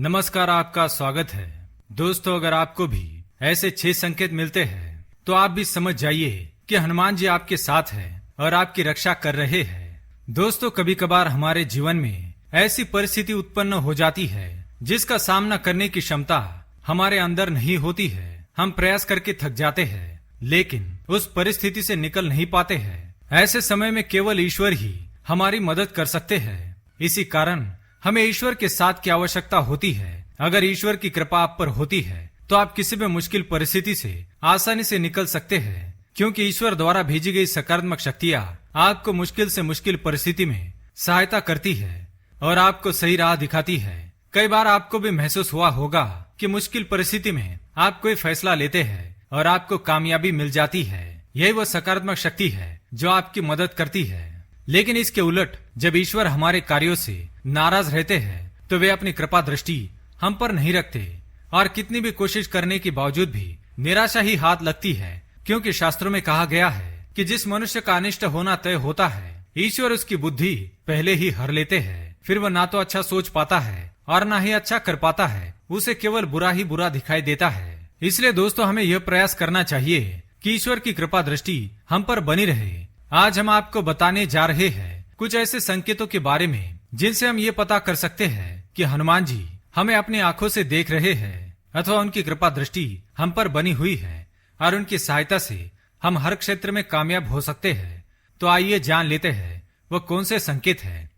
नमस्कार, आपका स्वागत है। दोस्तों, अगर आपको भी ऐसे 6 संकेत मिलते हैं तो आप भी समझ जाइए कि हनुमान जी आपके साथ हैं और आपकी रक्षा कर रहे हैं। दोस्तों, कभी कभार हमारे जीवन में ऐसी परिस्थिति उत्पन्न हो जाती है जिसका सामना करने की क्षमता हमारे अंदर नहीं होती है। हम प्रयास करके थक जाते हैं लेकिन उस परिस्थिति से निकल नहीं पाते हैं। ऐसे समय में केवल ईश्वर ही हमारी मदद कर सकते हैं। इसी कारण हमें ईश्वर के साथ की आवश्यकता होती है। अगर ईश्वर की कृपा आप पर होती है तो आप किसी भी मुश्किल परिस्थिति से आसानी से निकल सकते हैं, क्योंकि ईश्वर द्वारा भेजी गई सकारात्मक शक्तियाँ आपको मुश्किल से मुश्किल परिस्थिति में सहायता करती है और आपको सही राह दिखाती है। कई बार आपको भी महसूस हुआ होगा कि मुश्किल परिस्थिति में आप कोई फैसला लेते हैं और आपको कामयाबी मिल जाती है। यही वो सकारात्मक शक्ति है जो आपकी मदद करती है। लेकिन इसके उलट जब ईश्वर हमारे कार्यों से नाराज रहते हैं तो वे अपनी कृपा दृष्टि हम पर नहीं रखते और कितनी भी कोशिश करने के बावजूद भी निराशा ही हाथ लगती है, क्योंकि शास्त्रों में कहा गया है कि जिस मनुष्य का अनिष्ट होना तय होता है ईश्वर उसकी बुद्धि पहले ही हर लेते हैं। फिर वह ना तो अच्छा सोच पाता है और ना ही अच्छा कर पाता है, उसे केवल बुरा ही बुरा दिखाई देता है। इसलिए दोस्तों, हमें यह प्रयास करना चाहिए कि ईश्वर की कृपा दृष्टि हम पर बनी रहे। आज हम आपको बताने जा रहे हैं कुछ ऐसे संकेतों के बारे में जिनसे हम ये पता कर सकते हैं कि हनुमान जी हमें अपनी आंखों से देख रहे हैं अथवा उनकी कृपा दृष्टि हम पर बनी हुई है और उनकी सहायता से हम हर क्षेत्र में कामयाब हो सकते हैं। तो आइए जान लेते हैं वो कौन से संकेत हैं।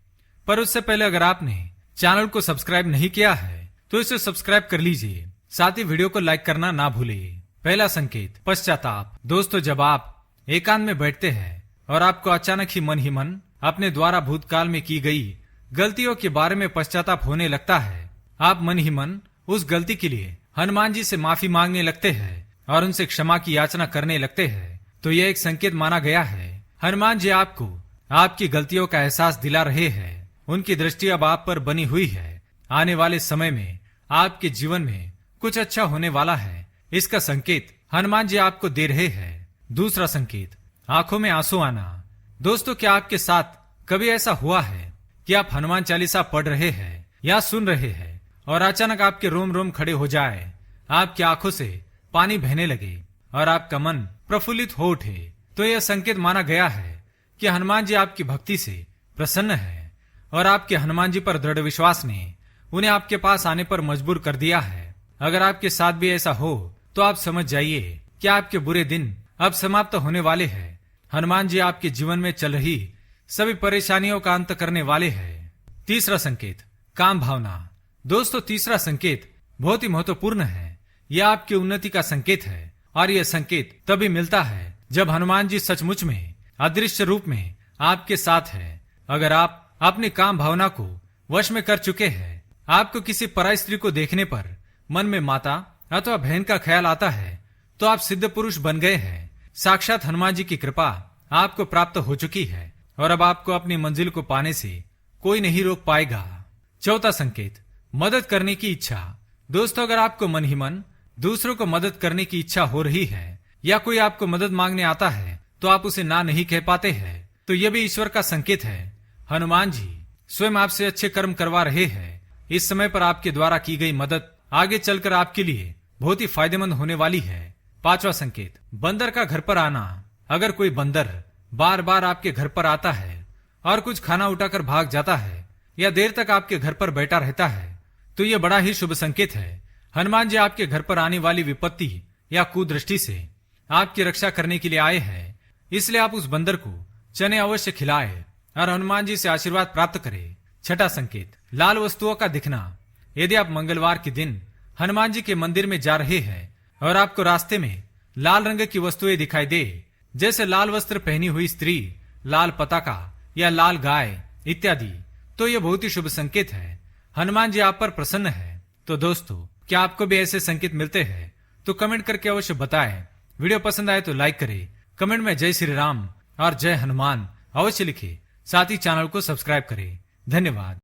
पर उससे पहले अगर आपने चैनल को सब्सक्राइब नहीं किया है तो इसे सब्सक्राइब कर लीजिए, साथ ही वीडियो को लाइक करना ना भूलिए। पहला संकेत, पश्चाताप। दोस्तों, जब आप एकांत में बैठते हैं और आपको अचानक ही मन अपने द्वारा भूतकाल में की गई गलतियों के बारे में पश्चाताप होने लगता है, आप मन ही मन उस गलती के लिए हनुमान जी से माफी मांगने लगते हैं और उनसे क्षमा की याचना करने लगते हैं, तो यह एक संकेत माना गया है। हनुमान जी आपको आपकी गलतियों का एहसास दिला रहे हैं। उनकी दृष्टि अब आप पर बनी हुई है। आने वाले समय में आपके जीवन में कुछ अच्छा होने वाला है, इसका संकेत हनुमान जी आपको दे रहे हैं। दूसरा संकेत, आंखों में आंसू आना। दोस्तों, क्या आपके साथ कभी ऐसा हुआ है कि आप हनुमान चालीसा पढ़ रहे हैं या सुन रहे हैं और अचानक आपके रोम रोम खड़े हो जाए, आपकी आंखों से पानी बहने लगे और आपका मन प्रफुल्लित हो उठे? तो यह संकेत माना गया है कि हनुमान जी आपकी भक्ति से प्रसन्न है और आपके हनुमान जी पर दृढ़ विश्वास ने उन्हें आपके पास आने पर मजबूर कर दिया है। अगर आपके साथ भी ऐसा हो तो आप समझ जाइए कि आपके बुरे दिन अब समाप्त होने वाले हैं। हनुमान जी आपके जीवन में चल रही सभी परेशानियों का अंत करने वाले हैं। तीसरा संकेत, काम भावना। दोस्तों, तीसरा संकेत बहुत ही महत्वपूर्ण है। यह आपकी उन्नति का संकेत है और यह संकेत तभी मिलता है जब हनुमान जी सचमुच में अदृश्य रूप में आपके साथ है। अगर आप अपनी काम भावना को वश में कर चुके हैं, आपको किसी पराई स्त्री को देखने पर मन में माता अथवा बहन का ख्याल आता है, तो आप सिद्ध पुरुष बन गए हैं। साक्षात हनुमान जी की कृपा आपको प्राप्त हो चुकी है और अब आपको अपनी मंजिल को पाने से कोई नहीं रोक पाएगा। चौथा संकेत, मदद करने की इच्छा। दोस्तों, अगर आपको मन ही मन दूसरों को मदद करने की इच्छा हो रही है या कोई आपको मदद मांगने आता है तो आप उसे ना नहीं कह पाते हैं, तो यह भी ईश्वर का संकेत है। हनुमान जी स्वयं आपसे अच्छे कर्म करवा रहे हैं। इस समय पर आपके द्वारा की गई मदद आगे चलकर आपके लिए बहुत ही फायदेमंद होने वाली है। पांचवा संकेत, बंदर का घर पर आना। अगर कोई बंदर बार बार आपके घर पर आता है और कुछ खाना उठाकर भाग जाता है या देर तक आपके घर पर बैठा रहता है, तो यह बड़ा ही शुभ संकेत है। हनुमान जी आपके घर पर आने वाली विपत्ति या कुदृष्टि से आपकी रक्षा करने के लिए आए हैं। इसलिए आप उस बंदर को चने अवश्य खिलाए और हनुमान जी से आशीर्वाद प्राप्त करें। छठा संकेत, लाल वस्तुओं का दिखना। यदि आप मंगलवार के दिन हनुमान जी के मंदिर में जा रहे हैं और आपको रास्ते में लाल रंग की वस्तुएं दिखाई दे, जैसे लाल वस्त्र पहनी हुई स्त्री, लाल पताका या लाल गाय इत्यादि, तो यह बहुत ही शुभ संकेत है। हनुमान जी आप पर प्रसन्न है। तो दोस्तों, क्या आपको भी ऐसे संकेत मिलते हैं? तो कमेंट करके अवश्य बताएं। वीडियो पसंद आए तो लाइक करें, कमेंट में जय श्री राम और जय हनुमान अवश्य लिखें। साथ ही चैनल को सब्सक्राइब करें। धन्यवाद।